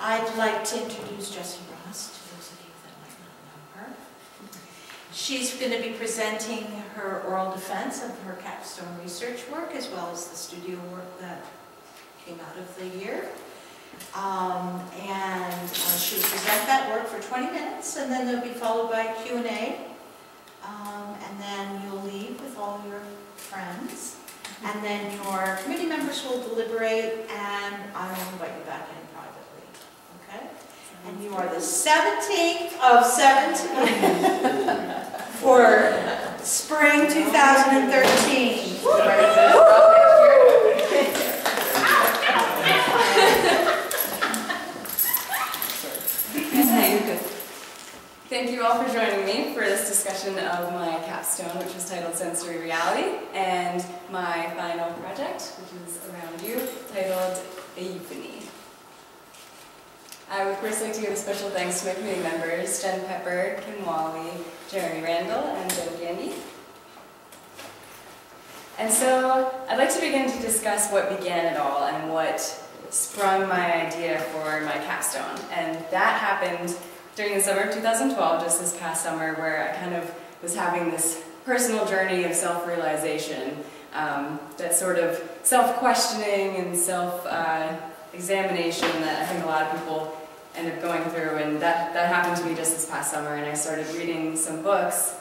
I'd like to introduce Jessi to those of you that might not know her. She's going to be presenting her oral defense of her Capstone research work, as well as the studio work that came out of the year. She'll present that work for 20 minutes, and then they'll be followed by Q&A. And then you'll leave with all your friends. And then your committee members will deliberate, and I will invite you back in privately. Okay? And you are the 17th of 17 for spring 2013. Thank you all for joining me for this discussion of my capstone, which was titled Sensory Reality, and my final project, which is around you, titled Euphony. I would first like to give a special thanks to my committee members, Jen Pepper, Kim Wally, Jeremy Randall, and Joe Gandy. And so, I'd like to begin to discuss what began it all and what sprung my idea for my capstone. And that happened during the summer of 2012, just this past summer, where I kind of was having this personal journey of self-realization, that sort of self-questioning and self-examination that I think a lot of people end up going through, and that happened to me just this past summer, and I started reading some books.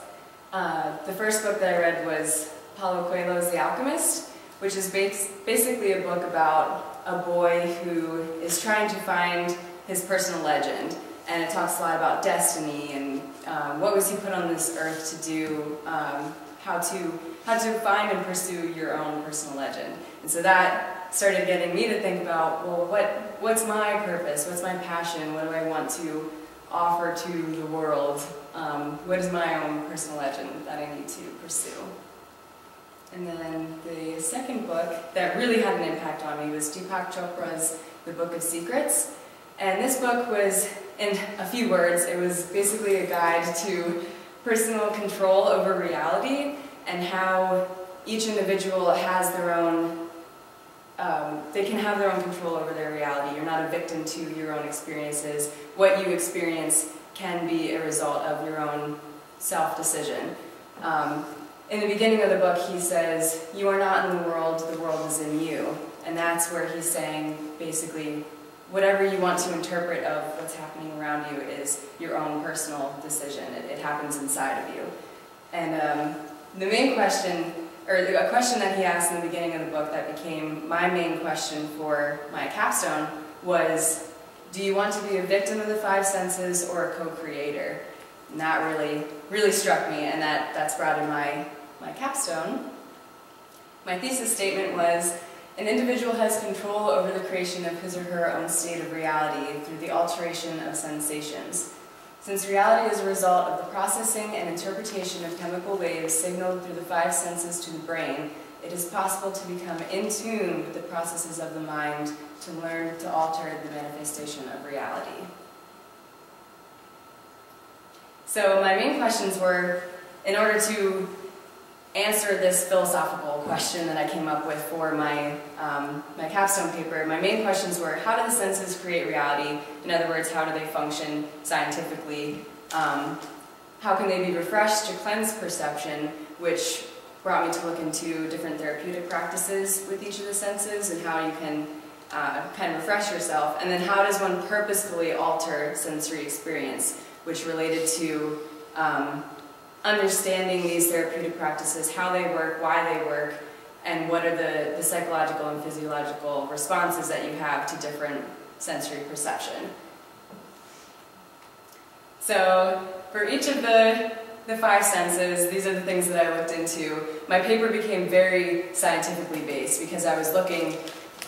The first book that I read was Paulo Coelho's The Alchemist, which is basically a book about a boy who is trying to find his personal legend. And it talks a lot about destiny and what was he put on this earth to do, how to find and pursue your own personal legend. And so that started getting me to think about, well, what's my purpose? What's my passion? What do I want to offer to the world? What is my own personal legend that I need to pursue? And then the second book that really had an impact on me was Deepak Chopra's The Book of Secrets. And this book was, in a few words, it was basically a guide to personal control over reality and how each individual has their own, they can have their own control over their reality. You're not a victim to your own experiences. What you experience can be a result of your own self-decision. In the beginning of the book, he says, "You are not in the world is in you." And that's where he's saying, basically, whatever you want to interpret of what's happening around you is your own personal decision. It happens inside of you. And the main question, or a question that he asked in the beginning of the book that became my main question for my capstone was, do you want to be a victim of the five senses or a co-creator? And that really struck me, and that's brought in my capstone. My thesis statement was, an individual has control over the creation of his or her own state of reality through the alteration of sensations. Since reality is a result of the processing and interpretation of chemical waves signaled through the five senses to the brain, it is possible to become in tune with the processes of the mind to learn to alter the manifestation of reality. So my main questions were, in order to answer this philosophical question that I came up with for my capstone paper, my main questions were, how do the senses create reality? In other words, how do they function scientifically? How can they be refreshed to cleanse perception, which brought me to look into different therapeutic practices with each of the senses and how you can kind of refresh yourself. And then how does one purposefully alter sensory experience, which related to understanding these therapeutic practices, how they work, why they work, and what are the psychological and physiological responses that you have to different sensory perception. So for each of the five senses, these are the things that I looked into. My paper became very scientifically based because I was looking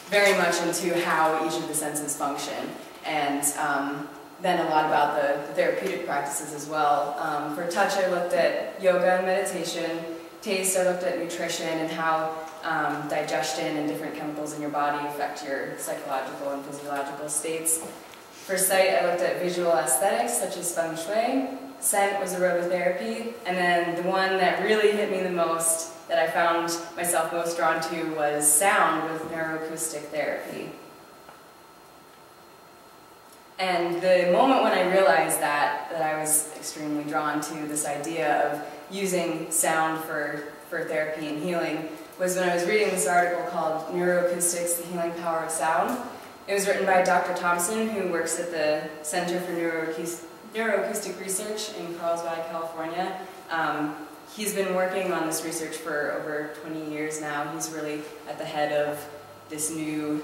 very much into how each of the senses function, and then a lot about the therapeutic practices as well. For touch, I looked at yoga and meditation. Taste, I looked at nutrition and how digestion and different chemicals in your body affect your psychological and physiological states. For sight, I looked at visual aesthetics, such as feng shui. Scent was aromatherapy. And then the one that really hit me the most, that I found myself most drawn to, was sound with neuroacoustic therapy. And the moment when I realized that I was extremely drawn to this idea of using sound for therapy and healing was when I was reading this article called Neuroacoustics, the Healing Power of Sound. It was written by Dr. Thompson, who works at the Center for Neuroacoustic Research in Carlsbad, California. He's been working on this research for over 20 years now. He's really at the head of this new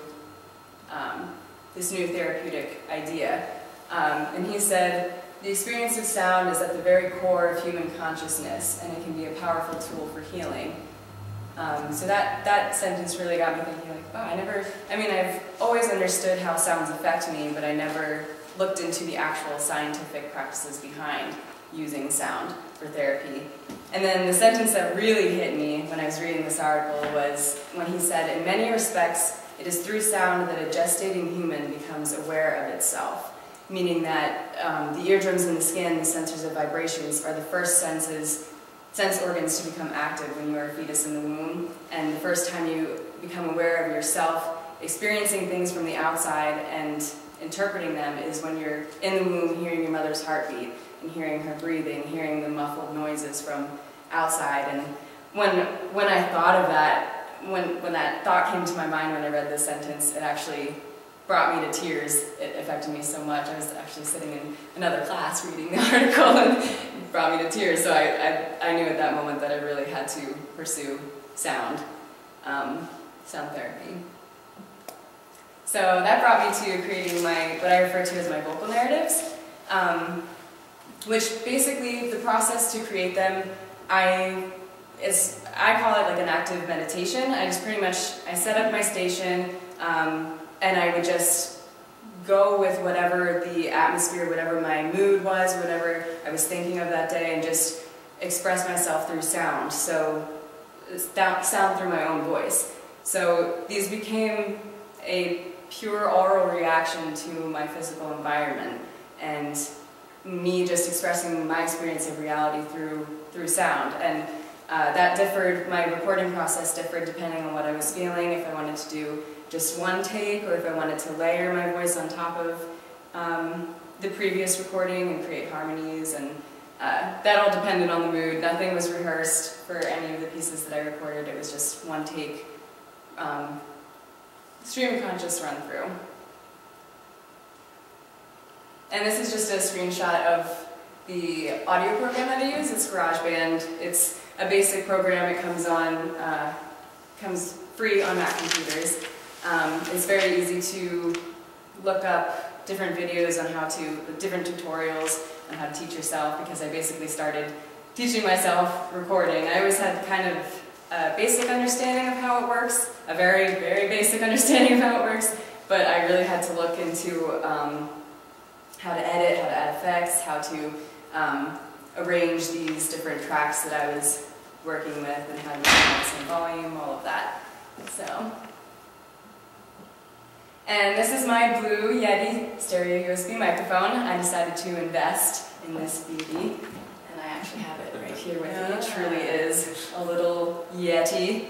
therapeutic idea. And he said, the experience of sound is at the very core of human consciousness, and it can be a powerful tool for healing. So that sentence really got me thinking, like, wow, I've always understood how sounds affect me, but I never looked into the actual scientific practices behind using sound for therapy. And then the sentence that really hit me when I was reading this article was when he said, in many respects, it is through sound that a gestating human becomes aware of itself. Meaning that the eardrums and the skin, the sensors of vibrations, are the first sense organs to become active when you are a fetus in the womb. And the first time you become aware of yourself, experiencing things from the outside and interpreting them is when you're in the womb, hearing your mother's heartbeat and hearing her breathing, hearing the muffled noises from outside. And when I thought of that, when that thought came to my mind when I read this sentence, it actually brought me to tears. It affected me so much. I was actually sitting in another class reading the article and it brought me to tears. So I knew at that moment that I really had to pursue sound therapy. So that brought me to creating what I refer to as my vocal narratives, which basically the process to create them, I call it like an active meditation. I set up my station, and I would just go with whatever the atmosphere, whatever my mood was, whatever I was thinking of that day, and just express myself through sound. So sound through my own voice. So these became a pure oral reaction to my physical environment, and me just expressing my experience of reality through sound. And that differed, my recording process differed depending on what I was feeling, if I wanted to do just one take, or if I wanted to layer my voice on top of the previous recording and create harmonies, and that all depended on the mood. Nothing was rehearsed for any of the pieces that I recorded. It was just one take, stream of conscious run through. And this is just a screenshot of the audio program that I use. It's GarageBand. It's a basic program. It comes free on Mac computers. It's very easy to look up different videos on different tutorials on how to teach yourself, because I basically started teaching myself recording. I always had kind of a basic understanding of how it works, a very, very basic understanding of how it works, but I really had to look into how to edit, how to add effects, how to arrange these different tracks that I was working with, and how to make some volume, all of that. So, and this is my blue Yeti stereo USB microphone. I decided to invest in this beauty, and I actually have it right here with me. It truly is a little Yeti.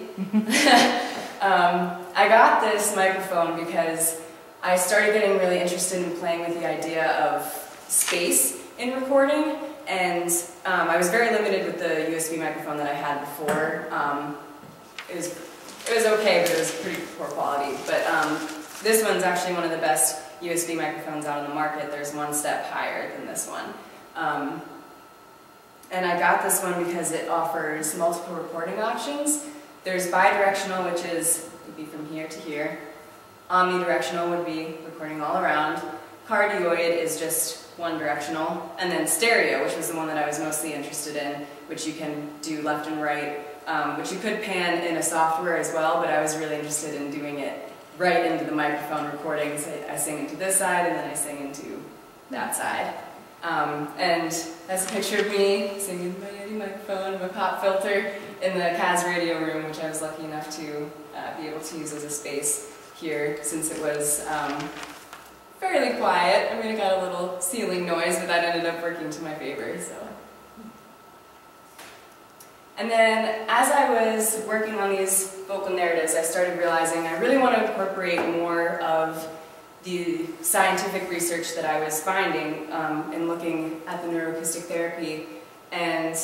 I got this microphone because I started getting really interested in playing with the idea of space in recording, and I was very limited with the USB microphone that I had before. It was okay, but it was pretty poor quality. But this one's actually one of the best USB microphones out on the market. There's one step higher than this one. And I got this one because it offers multiple recording options. There's bidirectional, which would be from here to here. Omnidirectional would be recording all around. Cardioid is just one directional. And then stereo, which was the one that I was mostly interested in, which you can do left and right, which you could pan in a software as well, but I was really interested in doing it right into the microphone recordings. I sing into this side, and then I sing into that side. And that's a picture of me singing into my Yeti microphone, my pop filter, in the Kaz radio room, which I was lucky enough to be able to use as a space here, since it was fairly quiet. I mean, it got a little ceiling noise, but that ended up working to my favor. So. And then, as I was working on these vocal narratives, I started realizing I really want to incorporate more of the scientific research that I was finding in looking at the neuroacoustic therapy, and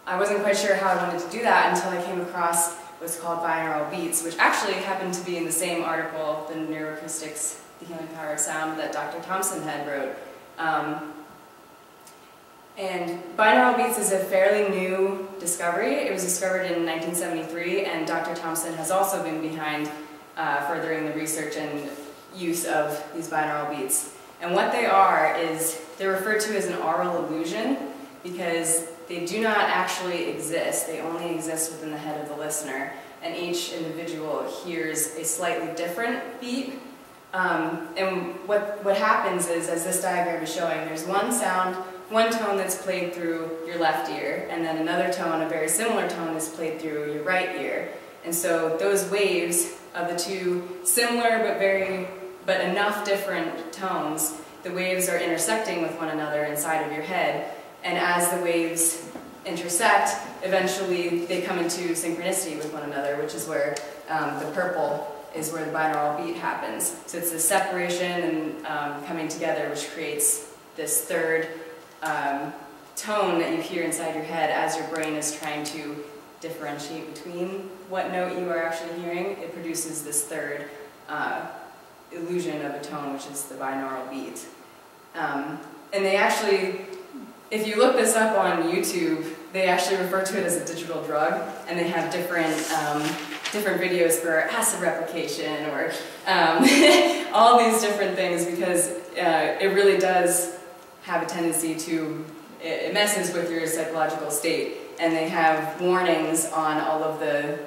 I wasn't quite sure how I wanted to do that until I came across what's called binaural beats, which actually happened to be in the same article, The Neuroacoustics, The Healing Power of Sound, that Dr. Thompson had wrote. And binaural beats is a fairly new discovery. It was discovered in 1973, and Dr. Thompson has also been behind furthering the research and use of these binaural beats. And what they are is, they're referred to as an aural illusion because they do not actually exist. They only exist within the head of the listener, and each individual hears a slightly different beat. And what happens is, as this diagram is showing, there's one sound, one tone that's played through your left ear, and then another tone, a very similar tone, is played through your right ear. And so those waves of the two similar but enough different tones, the waves are intersecting with one another inside of your head, and as the waves intersect, eventually they come into synchronicity with one another, which is where the purple is where the binaural beat happens. So it's the separation and coming together which creates this third tone that you hear inside your head as your brain is trying to differentiate between what note you are actually hearing. It produces this third illusion of a tone, which is the binaural beat. And they actually, if you look this up on YouTube, they actually refer to it as a digital drug, and they have different videos for acid replication or all these different things, because it really does have a tendency to, it messes with your psychological state. And they have warnings on all of the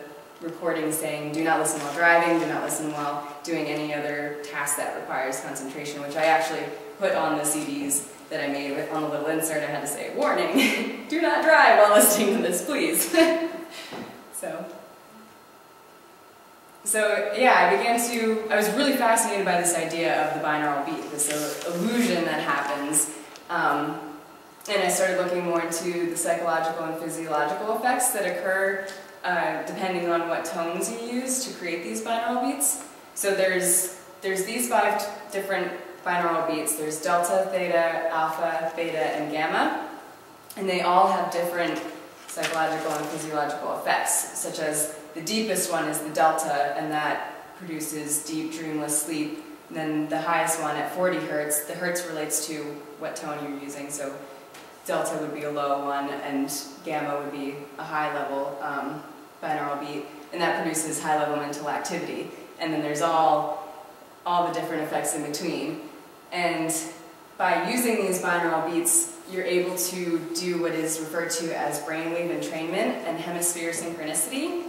recordings saying, do not listen while driving, do not listen while doing any other task that requires concentration, which I actually put on the CDs that I made with, on a little insert. I had to say, warning, do not drive while listening to this, please. So yeah, I was really fascinated by this idea of the binaural beat, this illusion that happens. And I started looking more into the psychological and physiological effects that occur depending on what tones you use to create these binaural beats. So there's these 5 different binaural beats. There's delta, theta, alpha, beta, and gamma. And they all have different psychological and physiological effects, such as the deepest one is the delta, and that produces deep, dreamless sleep. And then the highest one at 40 hertz, the hertz relates to what tone you're using. So delta would be a low one, and gamma would be a high-level binaural beat, and that produces high-level mental activity. And then there's all the different effects in between. And by using these binaural beats, you're able to do what is referred to as brainwave entrainment and hemisphere synchronicity,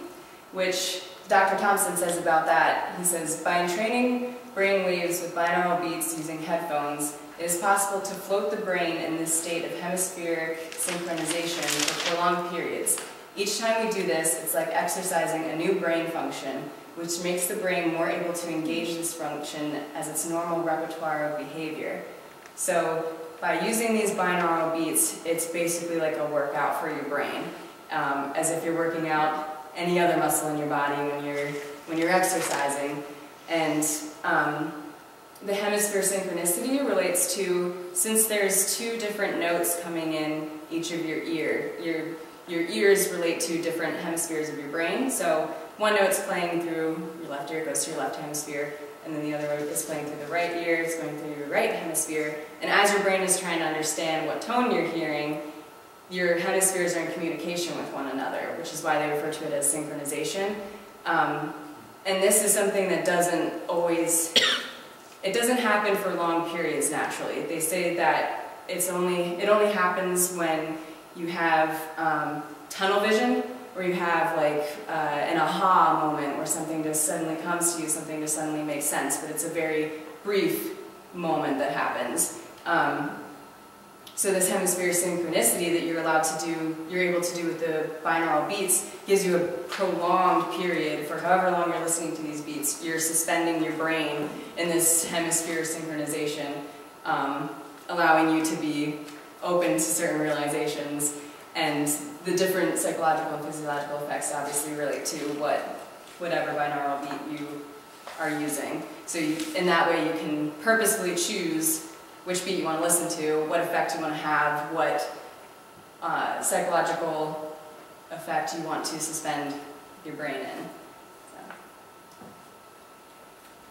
which Dr. Thompson says about that. He says, by entraining brain waves with binaural beats using headphones, it is possible to float the brain in this state of hemispheric synchronization for prolonged periods. Each time we do this, it's like exercising a new brain function, which makes the brain more able to engage this function as its normal repertoire of behavior. So by using these binaural beats, it's basically like a workout for your brain, as if you're working out any other muscle in your body when you're exercising. And the hemisphere synchronicity relates to, since there's 2 different notes coming in each of your ear, your ears relate to different hemispheres of your brain. So one note's playing through your left ear, goes to your left hemisphere, and then the other note is playing through the right ear, it's going through your right hemisphere. And as your brain is trying to understand what tone you're hearing, your hemispheres are in communication with one another, which is why they refer to it as synchronization. And this is something that doesn't always, it doesn't happen for long periods naturally. They say that it only happens when you have tunnel vision, where you have like an aha moment where something just suddenly comes to you, something just suddenly makes sense, but it's a very brief moment that happens. So this hemisphere synchronicity that you're able to do with the binaural beats gives you a prolonged period for however long you're listening to these beats. You're suspending your brain in this hemisphere synchronization, allowing you to be open to certain realizations, and the different psychological and physiological effects obviously relate to whatever binaural beat you are using. So in that way you can purposefully choose which beat you want to listen to, what effect you want to have, what psychological effect you want to suspend your brain in.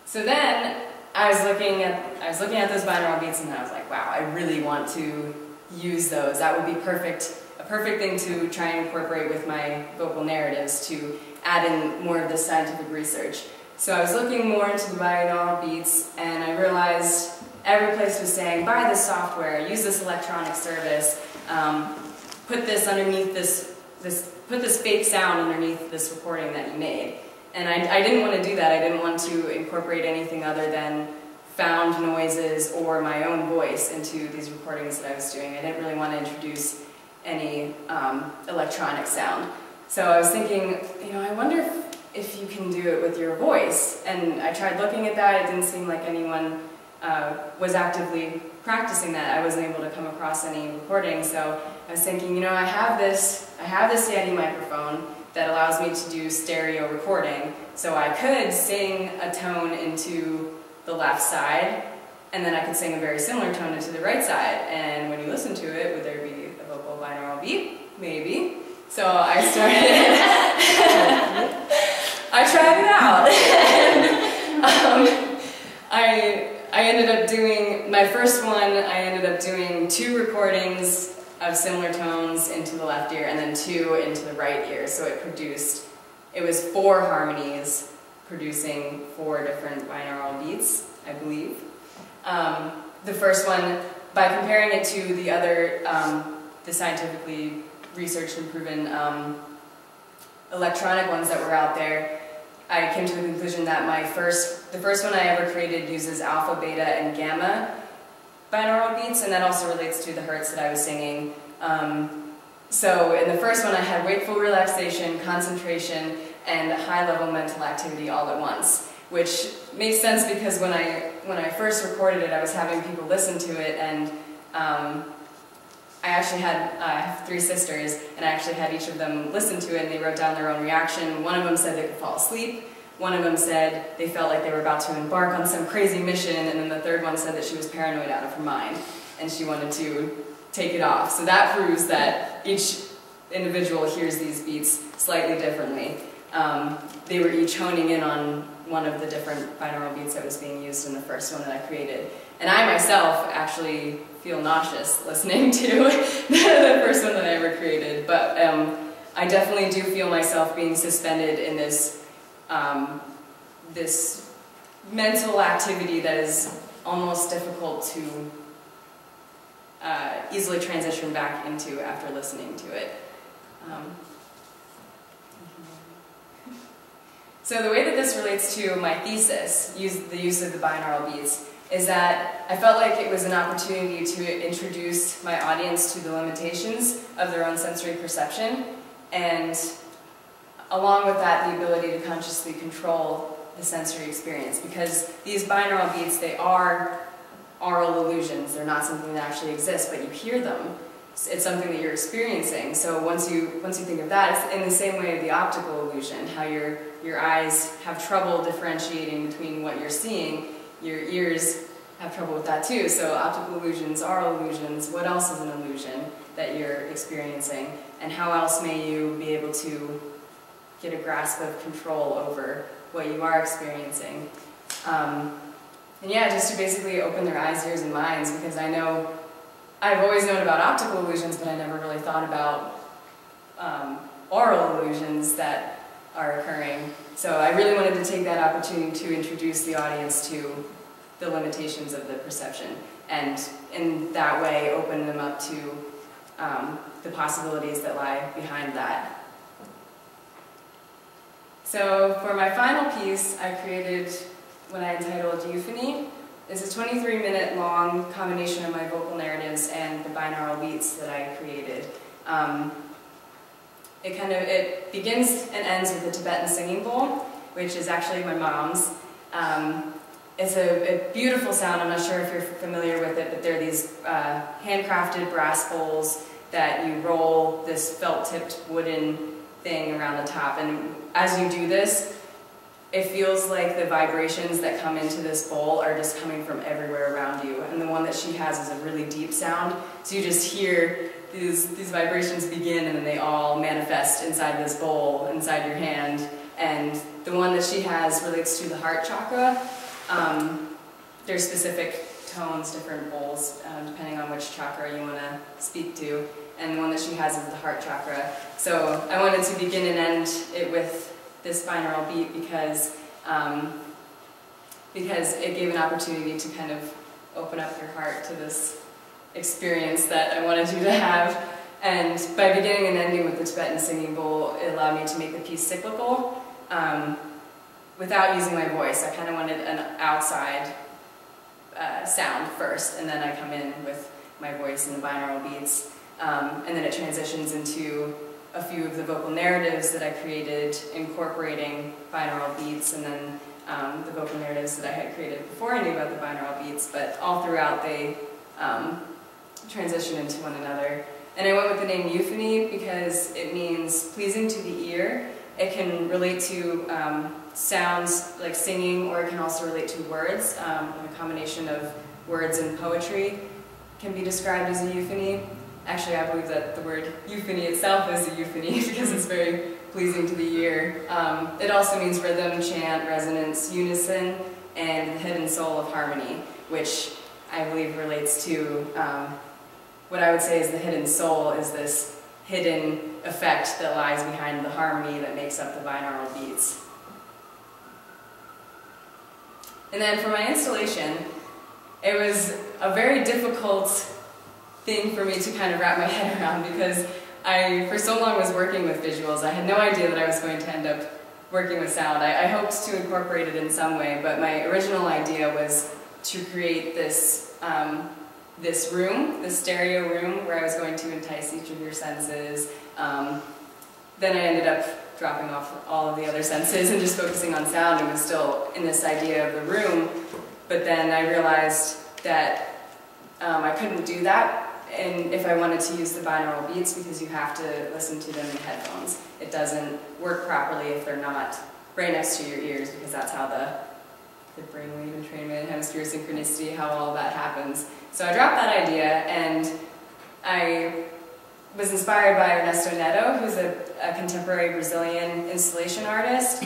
So then I was looking at those binaural beats, and I was like, wow, I really want to use those. That would be a perfect thing to try and incorporate with my vocal narratives, to add in more of this scientific research. So I was looking more into the binaural beats, and I realized every place was saying, buy this software, use this electronic service, put this underneath put this fake sound underneath this recording that you made. And I didn't want to do that. I didn't want to incorporate anything other than found noises or my own voice into these recordings that I was doing. I didn't really want to introduce any electronic sound. So I was thinking, you know, I wonder if you can do it with your voice. And I tried looking at that. It didn't seem like anyone was actively practicing that. I wasn't able to come across any recordings. So I was thinking, you know, I have this Yeti microphone that allows me to do stereo recording. So I could sing a tone into the left side, and then I could sing a very similar tone into the right side. And when you listen to it, would there be a vocal binaural beat? Maybe. So I started, I tried it out. I ended up doing, my first one, I ended up doing 2 recordings of similar tones into the left ear and then 2 into the right ear. So it was 4 harmonies producing 4 different binaural beats, I believe. The first one, by comparing it to the other, the scientifically researched and proven electronic ones that were out there, I came to the conclusion that the first one I ever created uses alpha, beta, and gamma binaural beats, and that also relates to the hertz that I was singing. So in the first one I had wakeful relaxation, concentration, and high-level mental activity all at once, which makes sense because when I first recorded it, I was having people listen to it, and I have 3 sisters, and I actually had each of them listen to it, and they wrote down their own reaction. One of them said they could fall asleep. One of them said they felt like they were about to embark on some crazy mission, and then the third one said that she was paranoid out of her mind, and she wanted to take it off. So that proves that each individual hears these beats slightly differently. They were each honing in on one of the different binaural beats that was being used in the first one that I created. And I myself actually feel nauseous listening to the first one that I ever created, but I definitely do feel myself being suspended in this this mental activity that is almost difficult to easily transition back into after listening to it. So the way that this relates to my thesis, the use of the binaural beats, is that I felt like it was an opportunity to introduce my audience to the limitations of their own sensory perception, and along with that, the ability to consciously control the sensory experience, because these binaural beats, they are aural illusions. They're not something that actually exists, but you hear them. It's something that you're experiencing. So once you think of that, it's in the same way of the optical illusion, how your eyes have trouble differentiating between what you're seeing. Your ears have trouble with that too. So optical illusions, aural illusions, what else is an illusion that you're experiencing? And how else may you be able to get a grasp of control over what you are experiencing? And yeah, just to basically open their eyes, ears, and minds, because I've always known about optical illusions, but I never really thought about aural illusions that are occurring. So I really wanted to take that opportunity to introduce the audience to the limitations of the perception, and in that way open them up to the possibilities that lie behind that. So for my final piece, I created what I entitled Euphony. It's a 23-minute long combination of my vocal narratives and the binaural beats that I created. It begins and ends with a Tibetan singing bowl, which is actually my mom's. It's a beautiful sound. I'm not sure if you're familiar with it, but they're these handcrafted brass bowls that you roll this felt-tipped wooden thing around the top. And as you do this, it feels like the vibrations that come into this bowl are just coming from everywhere around you. And the one that she has is a really deep sound, so you just hear these vibrations begin and then they all manifest inside this bowl, inside your hand. And the one that she has relates to the heart chakra. There's specific tones, different bowls, depending on which chakra you want to speak to. And the one that she has is the heart chakra. So I wanted to begin and end it with this binaural beat because it gave an opportunity to kind of open up your heart to this experience that I wanted you to have. And by beginning and ending with the Tibetan singing bowl, it allowed me to make the piece cyclical without using my voice. I kind of wanted an outside sound first, and then I come in with my voice and the binaural beats. And then it transitions into a few of the vocal narratives that I created, incorporating binaural beats, and then the vocal narratives that I had created before I knew about the binaural beats, but all throughout they transition into one another. And I went with the name Euphony because it means pleasing to the ear. It can relate to sounds like singing, or it can also relate to words. A combination of words and poetry can be described as a euphony. Actually, I believe that the word euphony itself is a euphony because it's very pleasing to the ear. It also means rhythm, chant, resonance, unison, and the hidden soul of harmony, which I believe relates to what I would say is the hidden soul is this hidden effect that lies behind the harmony that makes up the binaural beats. And then for my installation, it was a very difficult thing for me to kind of wrap my head around because I, for so long, was working with visuals. I had no idea that I was going to end up working with sound. I hoped to incorporate it in some way, but my original idea was to create this this room, this stereo room, where I was going to entice each of your senses. Then I ended up dropping off all of the other senses and just focusing on sound, and was still in this idea of the room. But then I realized that I couldn't do that and if I wanted to use the binaural beats, because you have to listen to them in headphones. It doesn't work properly if they're not right next to your ears, because that's how the brainwave entrainment, hemisphere synchronicity, how all that happens. So I dropped that idea, and I was inspired by Ernesto Neto, who's a contemporary Brazilian installation artist.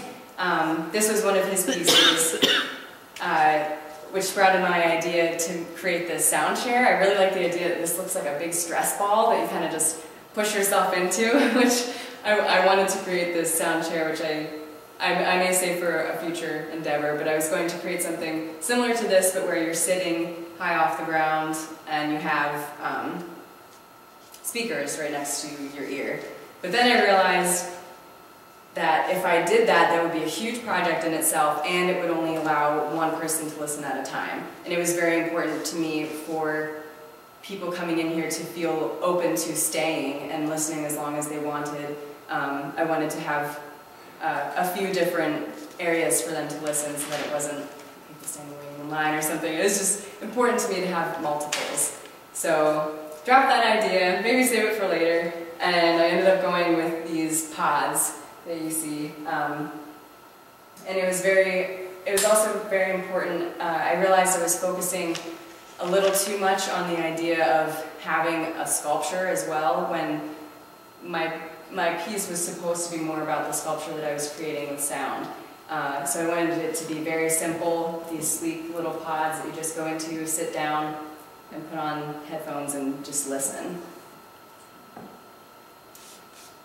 This was one of his pieces, which sprouted my idea to create this sound chair. I really like the idea that this looks like a big stress ball that you kind of just push yourself into, which I wanted to create this sound chair, which I may say for a future endeavor, but I was going to create something similar to this, but where you're sitting high off the ground and you have speakers right next to your ear. But then I realized that if I did that, that would be a huge project in itself, and it would only allow one person to listen at a time. And it was very important to me for people coming in here to feel open to staying and listening as long as they wanted. I wanted to have a few different areas for them to listen, so that it wasn't people standing waiting in line or something. It was just important to me to have multiples. So dropped that idea, maybe save it for later, and I ended up going with these pods that you see. And it was also very important. I realized I was focusing a little too much on the idea of having a sculpture as well, when my piece was supposed to be more about the sculpture that I was creating with sound. So I wanted it to be very simple, these sleek little pods that you just go into, sit down, and put on headphones and just listen.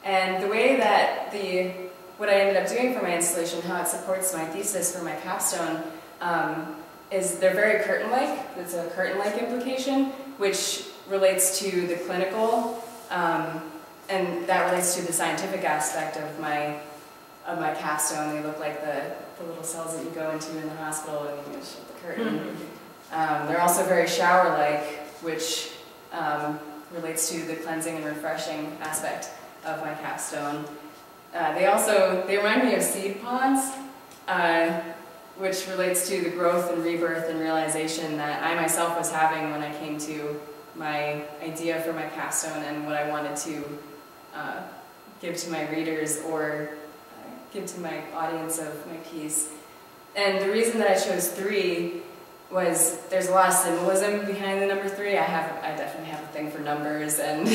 And the way that what I ended up doing for my installation, how it supports my thesis for my capstone, is they're very curtain-like. It's a curtain-like implication, which relates to the clinical, and that relates to the scientific aspect of my capstone. They look like the little cells that you go into in the hospital and you shut the curtain. They're also very shower-like, which relates to the cleansing and refreshing aspect of my capstone. They remind me of seed pods, which relates to the growth and rebirth and realization that I myself was having when I came to my idea for my capstone and what I wanted to give to my readers or give to my audience of my piece. And the reason that I chose 3 was there's a lot of symbolism behind the number 3. I definitely have a thing for numbers, and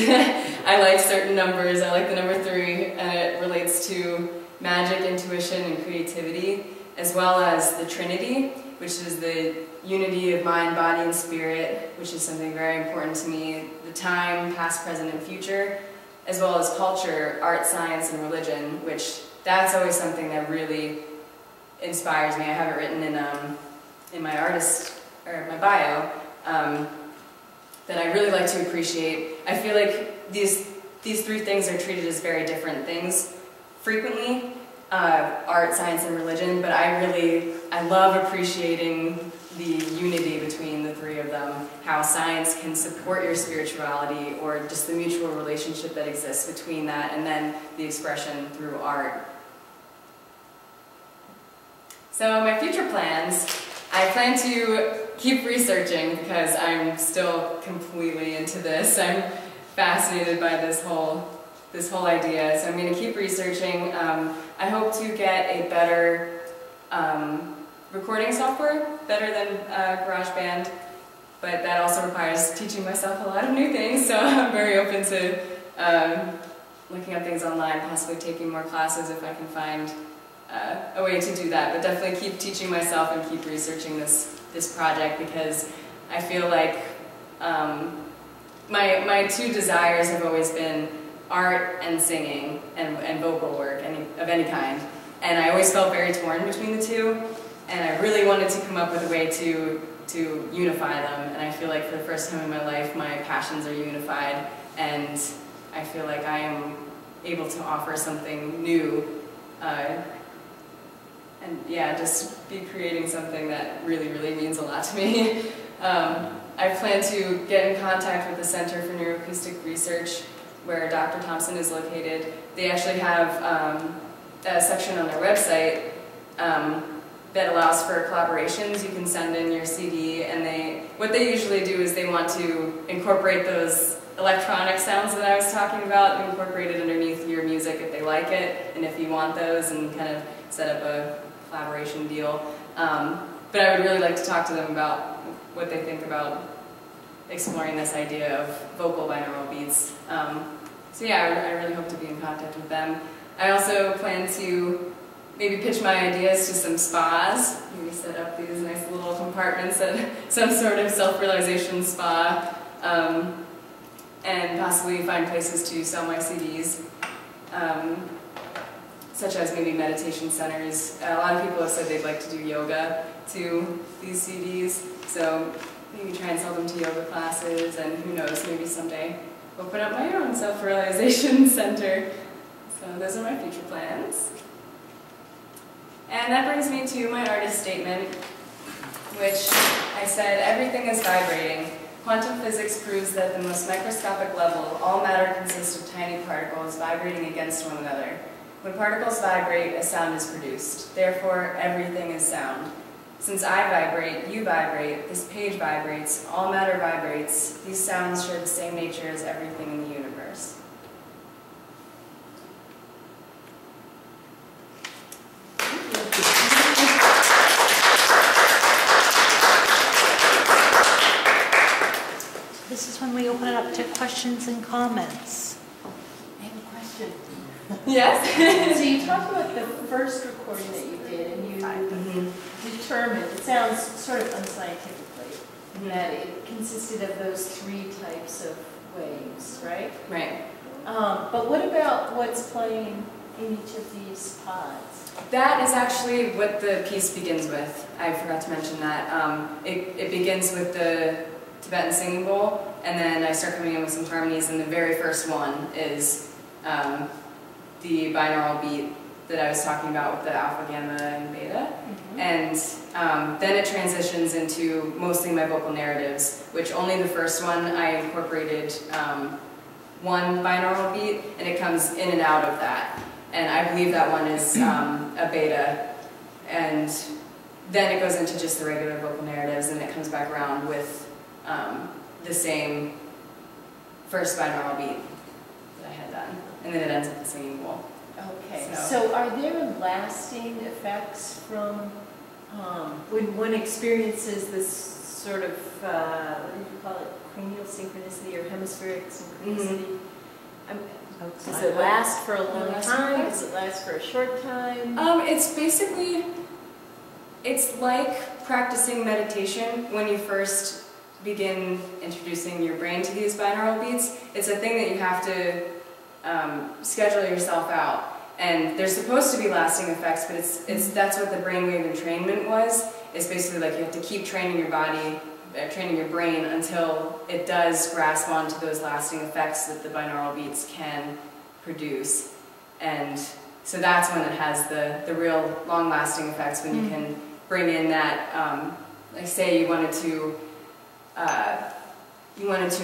I like certain numbers. I like the number 3, and it relates to magic, intuition, and creativity, as well as the Trinity, which is the unity of mind, body, and spirit, which is something very important to me, the time, past, present, and future, as well as culture, art, science, and religion, which that's always something that really inspires me. I have it written in my artist, or my bio, that I really like to appreciate. I feel like these 3 things are treated as very different things frequently, art, science, and religion, but I love appreciating the unity between the 3 of them, how science can support your spirituality, or just the mutual relationship that exists between that, and then the expression through art. So my future plans, I plan to keep researching because I'm still completely into this. I'm fascinated by this whole idea, so I'm going to keep researching. I hope to get a better recording software, better than GarageBand, but that also requires teaching myself a lot of new things, so I'm very open to looking up things online, possibly taking more classes if I can find a way to do that, but definitely keep teaching myself and keep researching this project, because I feel like my 2 desires have always been art and singing and vocal work of any kind, and I always felt very torn between the 2, and I really wanted to come up with a way to unify them, and I feel like for the first time in my life my passions are unified, and I feel like I am able to offer something new, and yeah, just be creating something that really, really means a lot to me. I plan to get in contact with the Center for Neuroacoustic Research, where Dr. Thompson is located. They actually have a section on their website that allows for collaborations. You can send in your CD, and what they usually do is they want to incorporate those electronic sounds that I was talking about, incorporated underneath your music if they like it, and if you want those, and kind of set up a collaboration deal. But I would really like to talk to them about what they think about exploring this idea of vocal binaural beats. So yeah, I really hope to be in contact with them. I also plan to maybe pitch my ideas to some spas, maybe set up these nice little compartments at some sort of self-realization spa, and possibly find places to sell my CDs, such as maybe meditation centers. A lot of people have said they'd like to do yoga to these CDs, so maybe try and sell them to yoga classes, and who knows, maybe someday open up my own self-realization center. So those are my future plans. And that brings me to my artist statement, which I said, everything is vibrating. Quantum physics proves that at the most microscopic level, all matter consists of tiny particles vibrating against one another. When particles vibrate, a sound is produced. Therefore, everything is sound. Since I vibrate, you vibrate, this page vibrates, all matter vibrates, these sounds share the same nature as everything in the universe. This is when we open it up to questions and comments. I have a question. Yes? So you talked about the first recording that you did, and you determined, it sounds sort of unscientifically, that it consisted of those 3 types of waves, right? Right. But what about what's playing in each of these pods? That is actually what the piece begins with. I forgot to mention that. It begins with the Tibetan singing bowl, and then I start coming in with some harmonies, and the very first one is the binaural beat that I was talking about with the alpha, gamma, and beta. And then it transitions into mostly my vocal narratives, which only the first one I incorporated one binaural beat, and it comes in and out of that. And I believe that one is a beta, and then it goes into just the regular vocal narratives, and it comes back around with the same first binaural beat that I had done, and then it ends with the singing bowl. Okay, so are there lasting effects from when one experiences this sort of, what did you call it, cranial synchronicity or hemispheric synchronicity? Does it last for a long time? Does it last for a short time? It's basically, it's like practicing meditation when you first begin introducing your brain to these binaural beats. It's a thing that you have to schedule yourself out. And there's supposed to be lasting effects, but that's what the brainwave entrainment was. It's basically like you have to keep training your body, training your brain until it does grasp onto those lasting effects that the binaural beats can produce. And so that's when it has the real long-lasting effects, when you can bring in that, like say you wanted to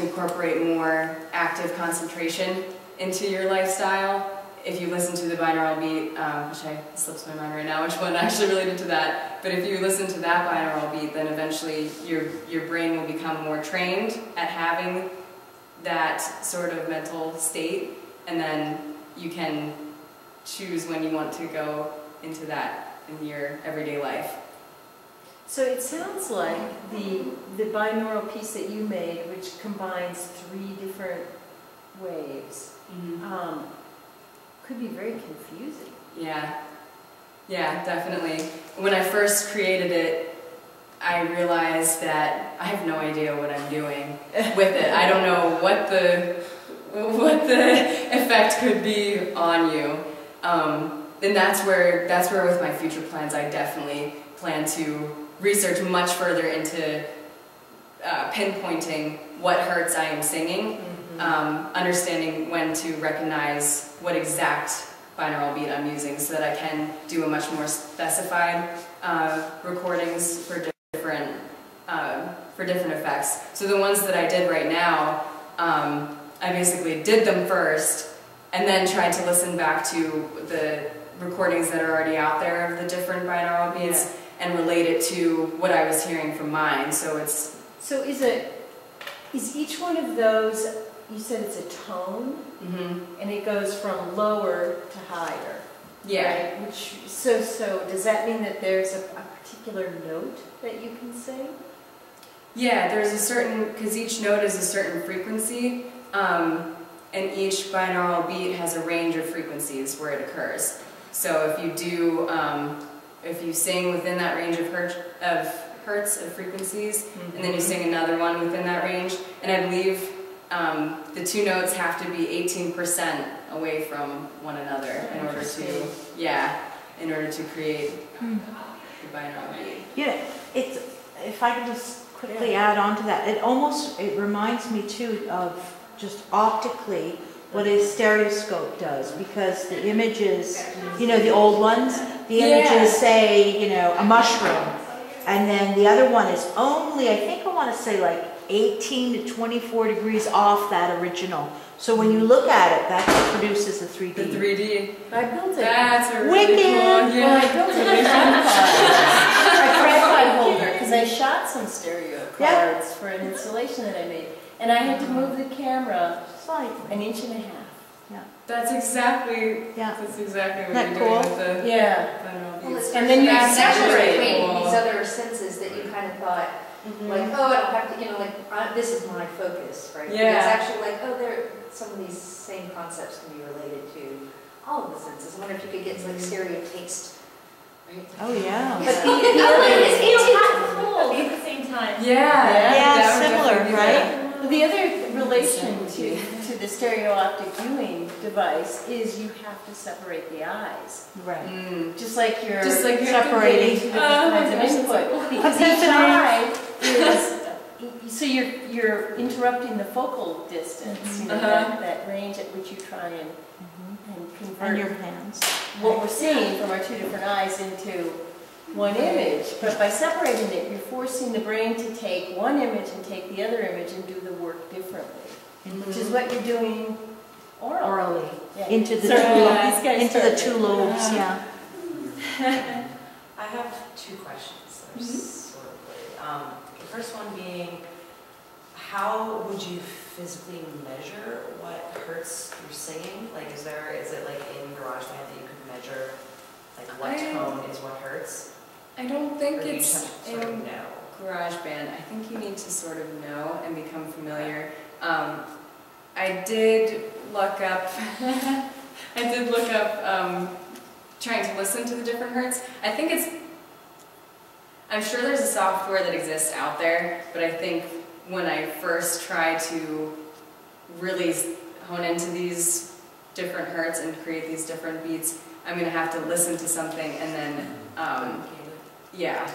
incorporate more active concentration into your lifestyle. If you listen to the binaural beat, which slips my mind right now which one actually related to that, but if you listen to that binaural beat, then eventually your brain will become more trained at having that sort of mental state, and then you can choose when you want to go into that in your everyday life. So it sounds like the binaural piece that you made, which combines 3 different waves, could be very confusing. Yeah, definitely. When I first created it, I realized that I have no idea what I'm doing with it. I don't know what the effect could be on you. Then that's where with my future plans, I definitely plan to research much further into pinpointing what hertz I am singing. Understanding when to recognize what exact binaural beat I'm using, so that I can do a much more specified recordings for different effects. So the ones that I did right now, I basically did them first, and then tried to listen back to the recordings that are already out there of the different binaural beats and relate it to what I was hearing from mine. So it's is each one of those, you said it's a tone, and it goes from lower to higher. Yeah. Right? So does that mean that there's a particular note that you can sing? Yeah, there's a certain, because each note is a certain frequency, and each binaural beat has a range of frequencies where it occurs. So if you sing within that range of hertz of frequencies, and then you sing another one within that range, and I believe the 2 notes have to be 18% away from one another in order to create the binaural beat. Yeah, if I could just quickly add on to that, it reminds me too of just optically what a stereoscope does, because the images, the old ones, the images say, a mushroom, and then the other one is only, I want to say like 18 to 24 degrees off that original. So when you look at it, that's what produces the 3D. The 3D. I built it. That's a really Wicked. cool. Well, I built it with a tripod holder, because I shot some stereo cards for an installation that I made, and I had to move the camera an inch and a half. That's exactly what Isn't you're that doing cool? with the binaural Well, beats. it's And then you separate separate these other senses that you kind of thought, like, oh, I don't have to, this is my focus, right? Yeah. But it's actually like, oh, some of these same concepts can be related to all of the senses. I wonder if you could get like stereo taste. Right? Oh yeah. But it's hot and cold at the same time. Yeah, similar, right? The other relation to the stereo optic viewing device is you have to separate the eyes. Right. Just like you're separating two different kinds of input. Because each eye is, so you're interrupting the focal distance, that range at which you try and convert And your hands. what we're seeing from our 2 different eyes into one image. But by separating it, you're forcing the brain to take one image and take the other image and do the work differently, which is what you're doing orally. Yeah. Into the two lobes. Yeah. I have 2 questions that are sort of related. The first one being, how would you physically measure what hertz you're singing? Like, is it like in GarageBand that you could measure like what tone is what hertz? I don't think Or do you it's just have to sort of know? GarageBand. I think you need to sort of know and become familiar. I did look up. Trying to listen to the different hertz. I'm sure there's a software that exists out there, but I think when I first try to really hone into these different hertz and create these different beats, I'm going to have to listen to something and then, yeah.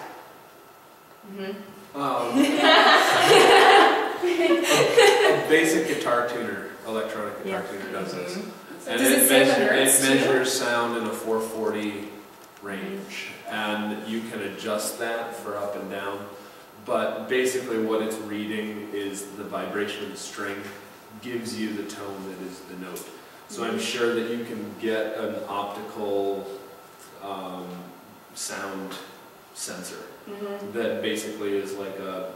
A basic guitar tuner, electronic guitar tuner does this. And Does it say the hertz it too? measures sound in a 440 range, and you can adjust that for up and down. But basically what it's reading is the vibration of the string gives you the tone that is the note. So I'm sure that you can get an optical sound sensor that basically is like a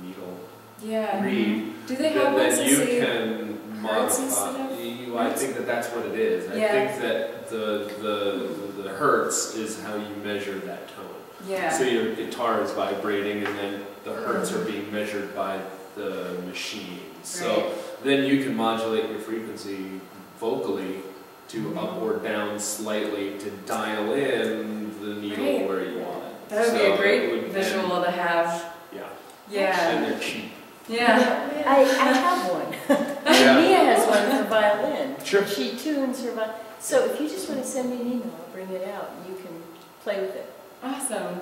needle read. Do they have ones that that you say can hertz modify? instead of I think that that's what it is. I think that the hertz is how you measure that tone. Yeah. So your guitar is vibrating, and then the hertz are being measured by the machine. So then you can modulate your frequency vocally to up or down slightly to dial in the needle where you want it. That would be a great visual to have. Yeah. Yeah. And they're cheap. Yeah. I have one. Yeah. Mia has one for violin. Sure. She tunes her violin. So if you just want to send me an email, I'll bring it out and you can play with it. Awesome.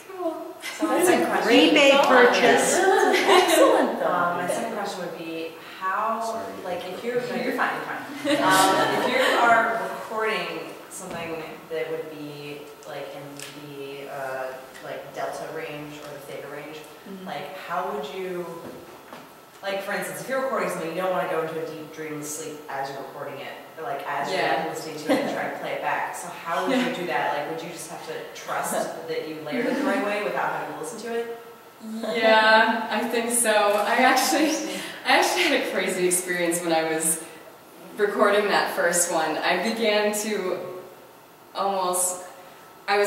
Cool. So my second question. Rebate purchase. Excellent My though. second question would be how, Sorry. like, if you're, no, you're fine, you're fine. If you are recording something that would be like in the like delta range or the theta range, like how would you, like for instance, if you're recording something, you don't want to go into a deep dream sleep as you're recording it, or like as you're listening to it and trying to play it back. So how would you do that? Like, would you just have to trust that you layered it the right way without having to listen to it? Yeah, I think so. I actually had a crazy experience when I was recording that first one. I began to I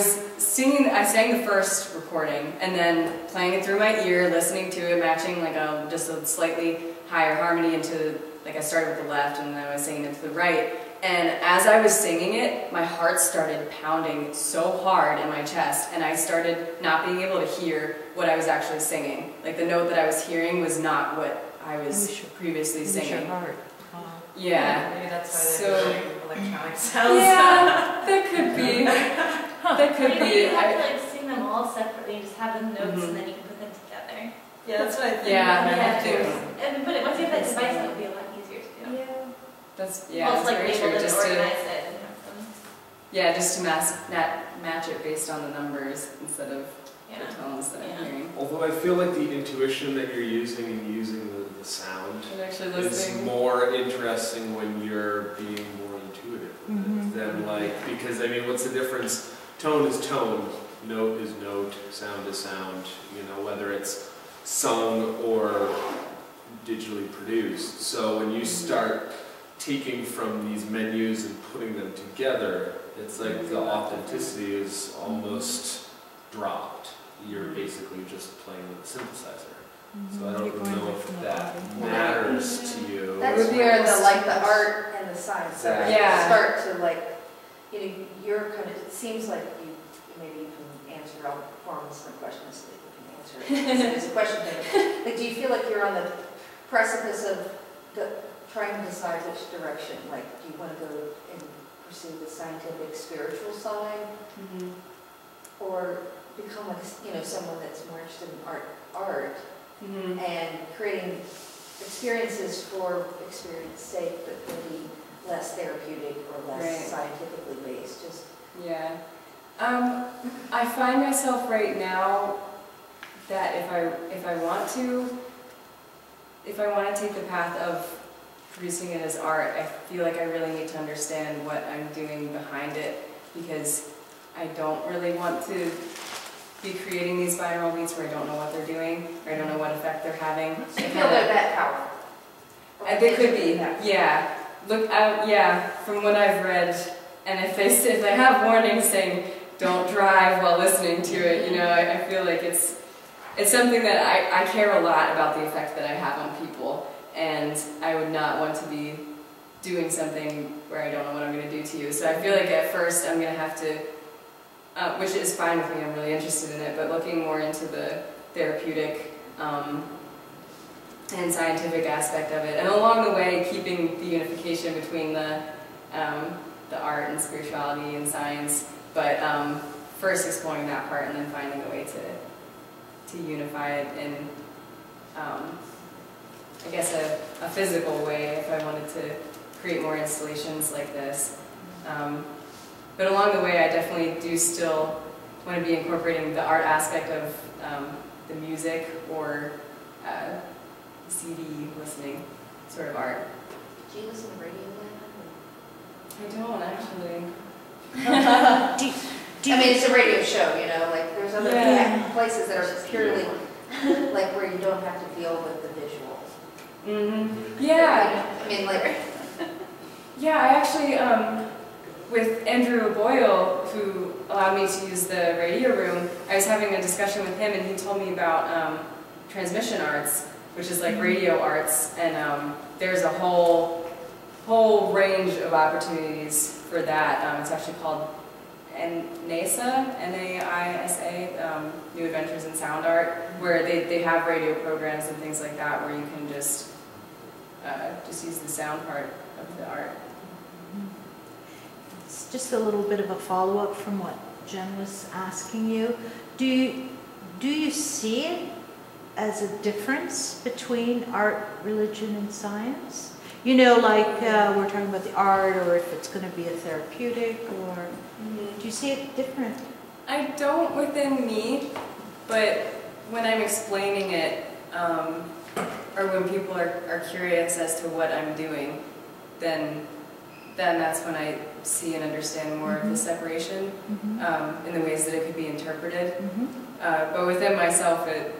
sang the first recording and then playing it through my ear, listening to it, matching like just a slightly higher harmony into, like I started with the left and then I was singing it to the right. And as I was singing it, my heart started pounding so hard in my chest and I started not being able to hear what I was actually singing. Like the note that I was hearing was not what I was previously singing. Yeah. Maybe that's why So- they're doing electronic sounds. Yeah, that could be. That could Maybe be. you have to like sing them all separately and just have the notes and then you can put them together. Yeah, that's what I think. Yeah, I have to. But once you have that device, it would be a lot easier to do. That's Well, it's like very true. labeled and Just to organize it and have them. just to match it based on the numbers instead of the tones that I'm hearing. Although I feel like the intuition that you're using and using the sound And actually is listening. more interesting when you're being more intuitive with it than like, because I mean, what's the difference? Tone is tone, note is note, sound is sound, whether it's sung or digitally produced. So when you start taking from these menus and putting them together, it's like the authenticity is almost dropped. You're basically just playing with a synthesizer. So I don't know if that matters to you. That's where the art and the science Exactly. start to you're kind of, it seems like maybe you can answer, I'll form this question so that you can answer it. It's a question thing. Like, do you feel like you're on the precipice of trying to decide which direction? Like, do you want to go and pursue the scientific, spiritual side? Or become like, someone that's more interested in art and creating experiences for experience sake, but maybe less therapeutic or less scientifically based? Just I find myself right now that if I want to take the path of producing it as art, I feel like I really need to understand what I'm doing behind it, because I don't really want to be creating these binaural beats where I don't know what they're doing, or I don't know what effect they're having. So you feel they're that powerful? They could be, yeah. Look out, yeah, from what I've read, and if they have warnings saying don't drive while listening to it, you know, I feel like it's something that I care a lot about the effect that I have on people, and I would not want to be doing something where I don't know what I'm going to do to you. So I feel like at first I'm going to have to, which is fine with me, I'm really interested in it, but looking more into the therapeutic and scientific aspect of it, and along the way keeping the unification between the art and spirituality and science, but first exploring that part and then finding a way to unify it in, I guess, a physical way if I wanted to create more installations like this. But along the way, I definitely do still want to be incorporating the art aspect of the music or CD listening sort of art. Do you listen to radio then? I don't actually. I mean, it's a radio show, you know, like there's other places that are purely like where you don't have to deal with the visuals. Mm-hmm. Yeah. I mean, like. Yeah, I actually, with Andrew Boyle, who allowed me to use the radio room, I was having a discussion with him, and he told me about transmission arts, which is like radio arts, and there's a whole range of opportunities for that. It's actually called NASA, N-A-I-S-A, New Adventures in Sound Art, where they have radio programs and things like that where you can just use the sound part of the art. It's just a little bit of a follow-up from what Jen was asking you. Do you see it as a difference between art, religion, and science? You know, like we're talking about the art, or if it's going to be a therapeutic, or do you see it different? I don't within me, but when I'm explaining it, or when people are curious as to what I'm doing, then that's when I see and understand more of the separation in the ways that it could be interpreted. But within myself, it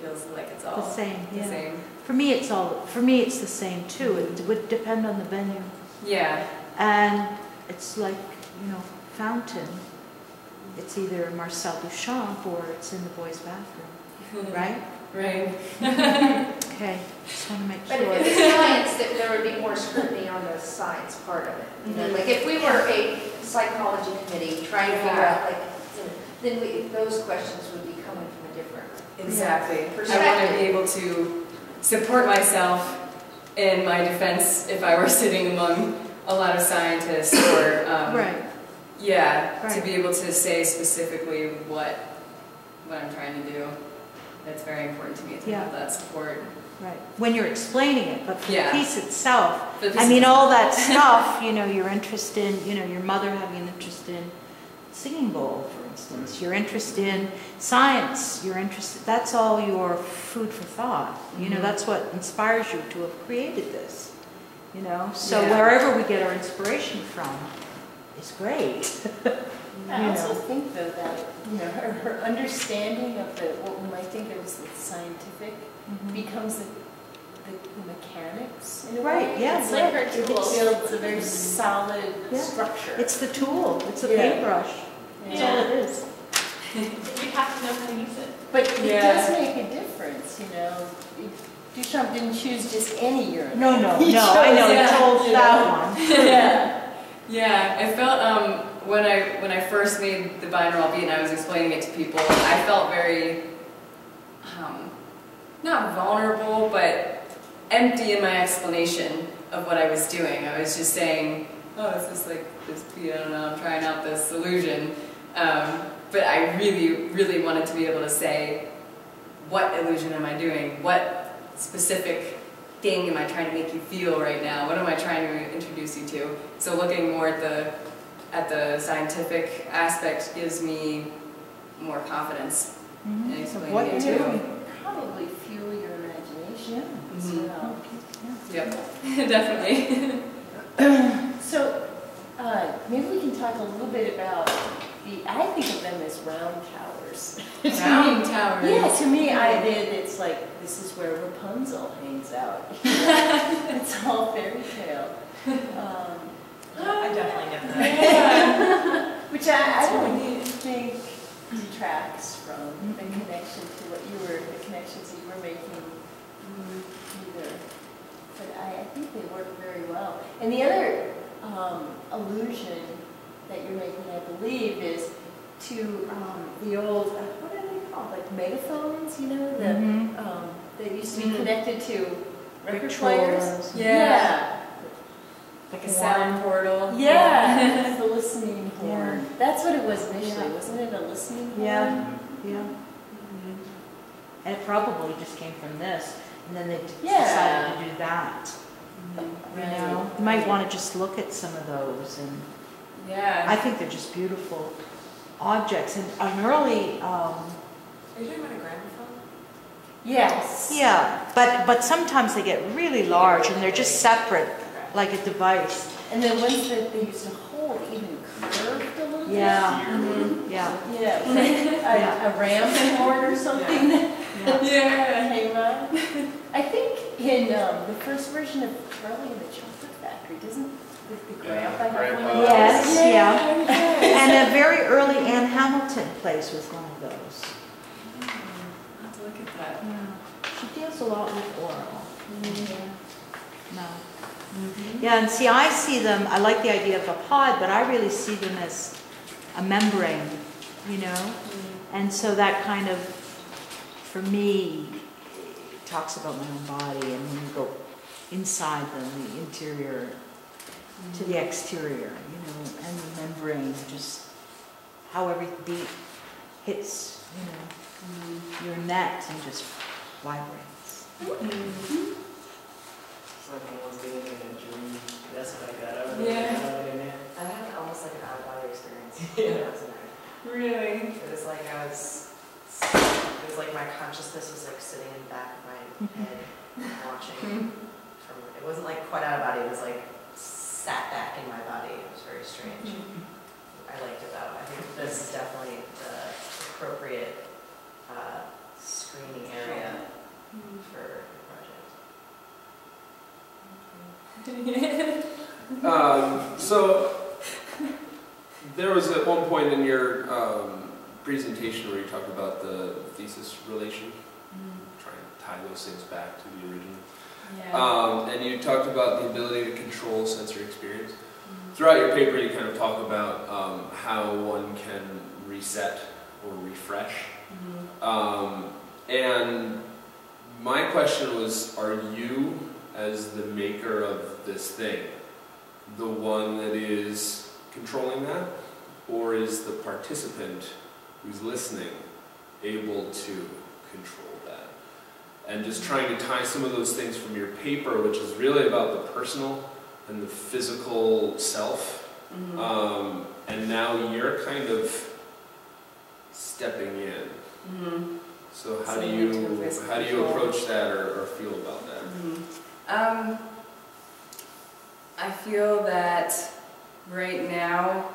feels like it's all the same. The same. For me, it's the same too. It would depend on the venue. Yeah. And it's like, you know, fountain. It's either Marcel Duchamp or it's in the boys' bathroom, right? Right. Okay, just want to make But sure. if it's science, that there would be more scrutiny on the science part of it. You know, like if we were a psychology committee trying to figure out, like, you know, then those questions would be coming from a different Exactly. perspective. I want to be able to support myself in my defense if I were sitting among a lot of scientists, or Right. Yeah, to Right. be able to say specifically what I'm trying to do. That's very important to me to have that support. Right. When you're explaining it, but for the piece itself, For the I piece mean, itself. all that stuff, you know, you're interested in, you know, your mother having an interest in singing bowl, for instance. You're interested in science. You're interested, that's all your food for thought. You know, that's what inspires you to have created this. You know, so wherever we get our inspiration from is great. I also think, though, that, you know, her understanding of what we might think of as the scientific becomes the mechanics in a way. Right, yeah. It's like her It tool is. builds a very solid structure. It's the tool. It's a paintbrush. That's all it is. You have to know how to use it. But it does make a difference, you know. Duchamp didn't choose just any urinal. No, I know. He yeah. chose that one. Yeah, I felt when I first made the binaural beat and I was explaining it to people, I felt very not vulnerable, but empty in my explanation of what I was doing. I was just saying, oh, it's just like this beat, I don't know, I'm trying out this illusion. But I really, really wanted to be able to say, what illusion am I doing? What specific thing am I trying to make you feel right now? What am I trying to introduce you to? So looking more at the scientific aspect gives me more confidence in explaining what it you're too. doing. Probably fuel your imagination as well. Yep, definitely. So maybe we can talk a little bit about I think of them as round towers. Round towers. Yeah, to me, it's like, this is where Rapunzel hangs out. It's all fairy tale. I definitely get that. Which I don't think detracts from the connection to the connections that you were making either. But I think they work very well. And the other allusion that you're making, I believe, is to the old, what are they called? Like megaphones, you know, that used to be connected to record players. Yeah. Like a sound portal. Yeah, the listening horn. That's what it was initially, wasn't it? A listening horn? Yeah. And it probably just came from this, and then they decided to do that. You know, you might want to just look at some of those, and I think they're just beautiful objects. And an early, Are you talking about a gramophone? Yes. yeah, but sometimes they get really large, and they're just separate, like a device. And then ones that they used to hold even curved a little bit. Yeah. Yeah, a ram horn or something that came out. I think in the first version of Charlie and the Chocolate Factory, doesn't the grandpa have one of those? Yes, yeah. And a very early Anne Hamilton plays with one of those. I'll have to look at that. Yeah. She deals a lot with oral. No. Yeah, and see, I see them, I like the idea of a pod, but I really see them as a membrane, you know? And so that kind of, for me, talks about my own body, and when you go inside them, the interior to the exterior, you know, and the membrane, just how every beat hits, you know, your net and just vibrates. It's like when I was getting in a dream, that's what I got out of Yeah. I had almost like an out-of-body experience. Yeah. Last night. Really? It was like my consciousness was like sitting in the back of my head, watching from, it wasn't like quite out of body, it was like sat back in my body. It was very strange. I liked it though. I think this is definitely the appropriate screening area for the project. So there was at one point in your presentation where you talked about the thesis relation, trying to tie those things back to the original. And you talked about the ability to control sensory experience. Throughout your paper, you kind of talk about how one can reset or refresh. And my question was, are you, as the maker of this thing, the one that is controlling that? Or is the participant who's listening able to control that? And just trying to tie some of those things from your paper, which is really about the personal and the physical self. And now you're kind of stepping in. So how do you approach that or feel about that? I feel that right now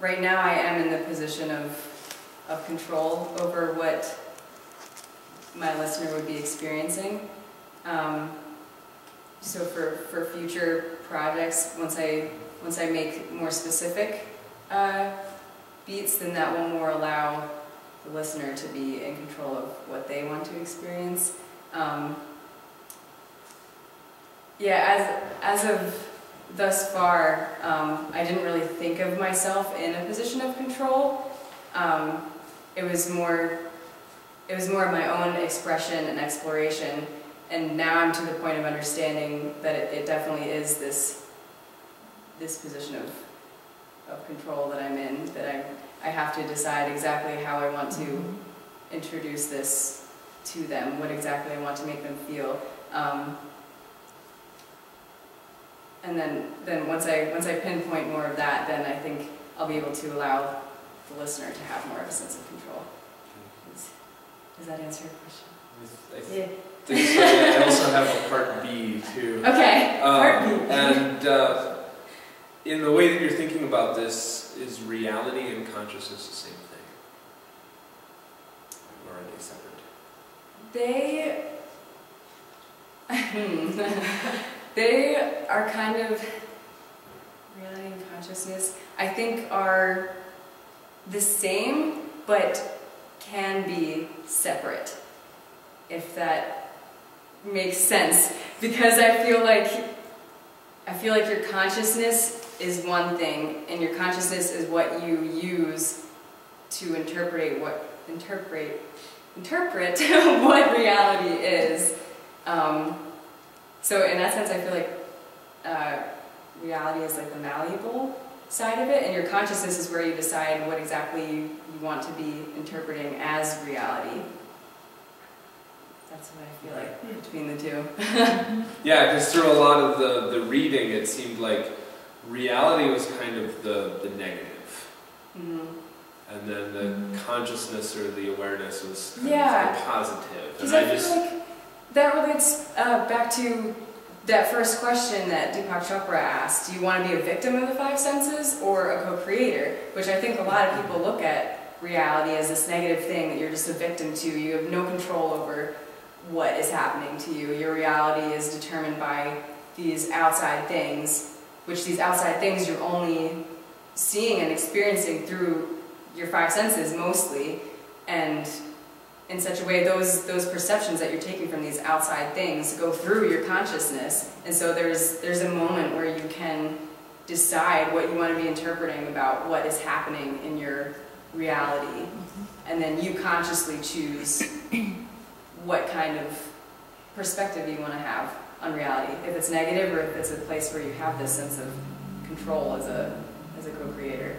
I am in the position of control over what my listener would be experiencing. So for future projects, once I make more specific beats, then that will more allow the listener to be in control of what they want to experience. As of thus far, I didn't really think of myself in a position of control. It was more of my own expression and exploration, and now I'm to the point of understanding that it definitely is this position of control that I'm in, that I have to decide exactly how I want to introduce this to them, what exactly I want to make them feel. And then once I pinpoint more of that, then I think I'll be able to allow the listener to have more of a sense of control. Does that answer your question? I think so. I also have a part B too. Okay, part B. And in the way that you're thinking about this, is reality and consciousness the same thing? Or are they separate? They are kind of, reality and consciousness, I think are the same, but can be separate, if that makes sense. Because I feel like your consciousness is one thing, and your consciousness is what you use to interpret what reality is. So in that sense, I feel like reality is like the malleable side of it, and your consciousness is where you decide what exactly you want to be interpreting as reality. That's what I feel like between the two. Yeah, because through a lot of the reading, it seemed like reality was kind of the negative. And then the consciousness or the awareness was kind of the positive. Because I feel like that relates back to that first question that Deepak Chopra asked. Do you want to be a victim of the five senses or a co-creator? Which I think a lot of people look at reality as this negative thing that you're just a victim to. You have no control over what is happening to you. Your reality is determined by these outside things, which these outside things you're only seeing and experiencing through your five senses mostly, and in such a way those perceptions that you're taking from these outside things go through your consciousness, and so there's a moment where you can decide what you want to be interpreting about what is happening in your reality, and then you consciously choose what kind of perspective you want to have on reality, if it's negative or if it's a place where you have this sense of control as a co-creator.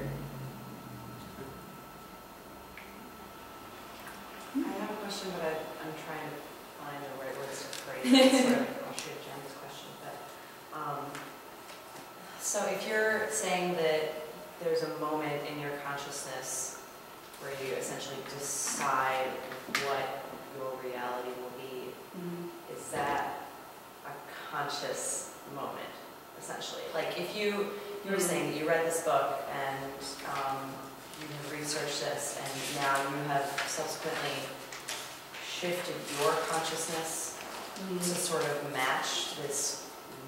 I have a question, but I'm trying to find the right words to phrase it, so I'll shoot Jen's question. But, so if you're saying that there's a moment in your consciousness where you essentially decide what your reality will be, is that a conscious moment, essentially? Like if you were saying that you read this book and you have researched this, and now you have subsequently shifted your consciousness to sort of match this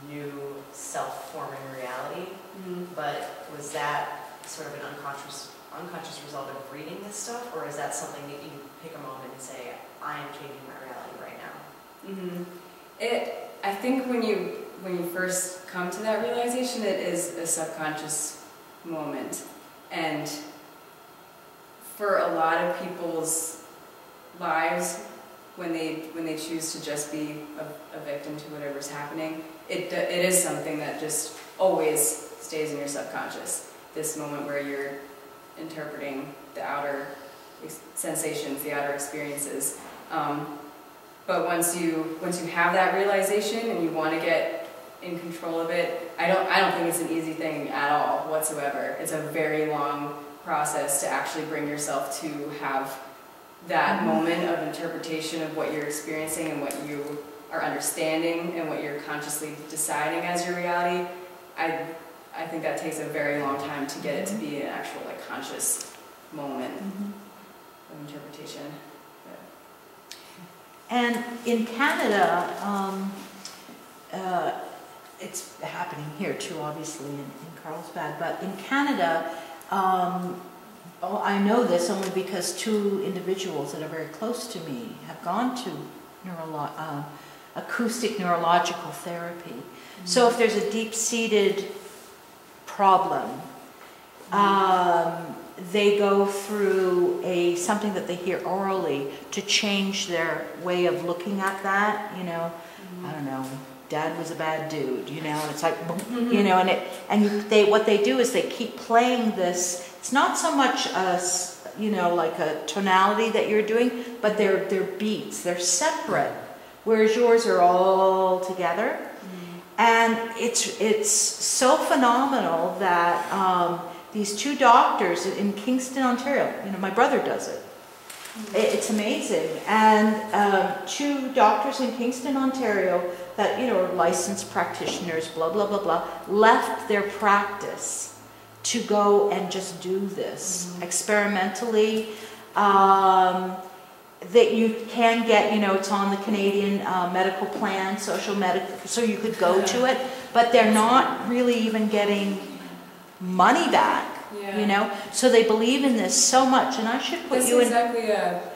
new self-forming reality. But was that sort of an unconscious result of reading this stuff, or is that something that you pick a moment and say, I am changing my reality right now? I think when you first come to that realization, it is a subconscious moment, and for a lot of people's lives, when they choose to just be a victim to whatever's happening, it is something that just always stays in your subconscious. This moment where you're interpreting the outer sensations, the outer experiences. But once you have that realization and you want to get in control of it, I don't think it's an easy thing at all whatsoever. It's a very long process to actually bring yourself to have that moment of interpretation of what you're experiencing and what you are understanding and what you're consciously deciding as your reality. I think that takes a very long time to get it to be an actual conscious moment of interpretation. And in Canada, it's happening here too, obviously, in Carlsbad, but in Canada, I know this only because two individuals that are very close to me have gone to acoustic neurological therapy. So if there's a deep-seated problem, they go through something that they hear orally to change their way of looking at that, I don't know, Dad was a bad dude, and it's like, what they do is they keep playing this. It's not so much like a tonality that you're doing, but they're beats, they're separate, whereas yours are all together. And it's so phenomenal that these two doctors in Kingston, Ontario, my brother does it. It's amazing. And 2 doctors in Kingston, Ontario, that, you know, are licensed practitioners, blah, blah, blah, blah, left their practice to go and just do this experimentally. That you can get, you know, it's on the Canadian medical plan, social medical, so you could go to it, but they're not really even getting money back. You know, so they believe in this so much, and I should put That's you in. exactly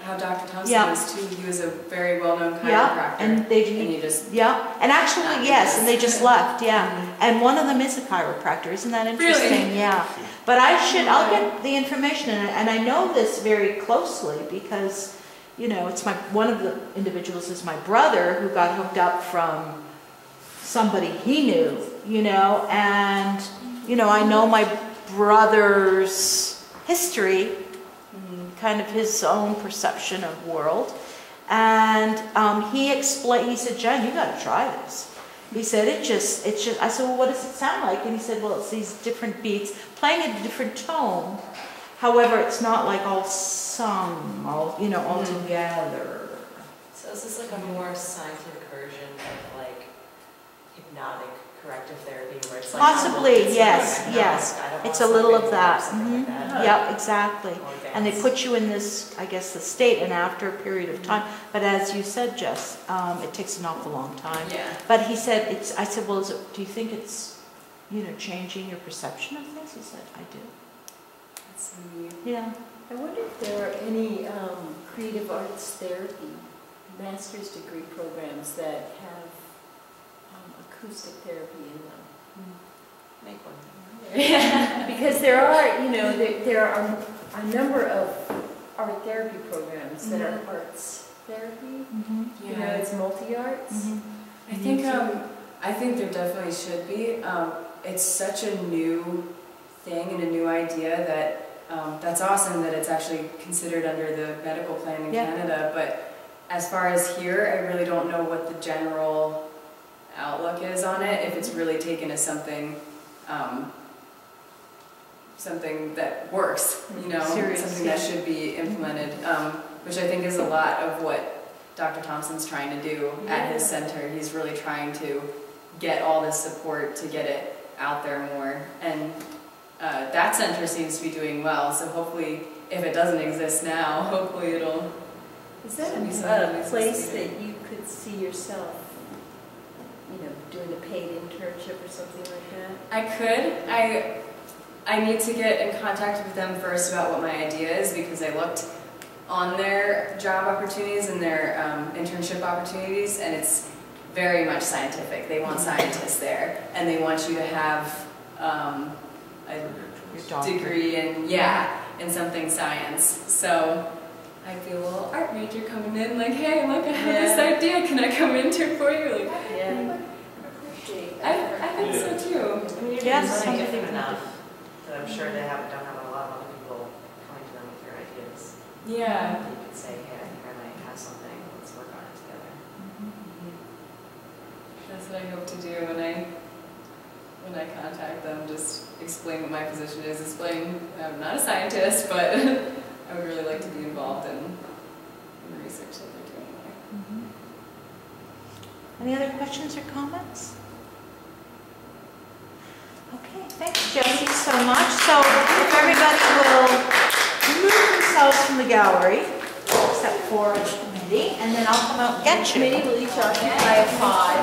how Dr. Thompson was too. He was a very well-known chiropractor. Yeah, and you just and actually yes, and they just left. And one of them is a chiropractor. Isn't that interesting? Really? Yeah. But I'll get the information, and I know this very closely because, you know, it's one of the individuals is my brother who got hooked up from somebody he knew, you know, and you know I know my brother's history, kind of his own perception of world, and he said, Jen, you got to try this. He said, it's just, I said, well, what does it sound like? And he said, well, it's these different beats, playing at a different tone. However, it's not like all sung, all together. So is this like a more scientific version of like hypnotic corrective therapy where it's like Possibly, it's yes, like yes. I don't It's want a little something of that. or something like that. Yep, exactly. More And they advanced. put you in this, I guess, the state, and after a period of time. But as you said, Jess, it takes an awful long time. Yeah. But he said, I said, well, do you think it's, you know, changing your perception of things? He said, I do. That's so neat. Yeah. I wonder if there are any creative arts therapy master's degree programs that have acoustic therapy in them. Make one. Because there are, you know, there are a number of art therapy programs that are arts therapy. You know, it's multi-arts. I think there definitely should be. It's such a new thing and a new idea that that's awesome that it's actually considered under the medical plan in Canada. But as far as here, I really don't know what the general outlook is on it. If it's really taken as something that works, you know, something that should be implemented, which I think is a lot of what Dr. Thompson's trying to do at his center. He's really trying to get all this support to get it out there more, and that center seems to be doing well, so hopefully, if it doesn't exist now, hopefully it'll... Is that a place that you could see yourself, you know, doing a paid internship or something like that? I could. I need to get in contact with them first about what my idea is, because I looked on their job opportunities and their internship opportunities, and it's very much scientific. They want scientists there, and they want you to have a degree in something science. So I'd be a little art major coming in, like, hey, look, I have this idea. Can I come intern for you? Like, I think so too. Yes, Money different enough that I'm sure they don't have a lot of other people coming to them with their ideas. Yeah. You could say, hey, I think I might have something. Let's work on it together. That's what I hope to do when I contact them. Just explain what my position is. Explain I'm not a scientist, but I would really like to be involved in the research that they're doing there. Any other questions or comments? Okay, thanks, Jessi, so much. So if everybody will remove themselves from the gallery, except for the committee, and then I'll come out and get you. Committee will each occupy a pod.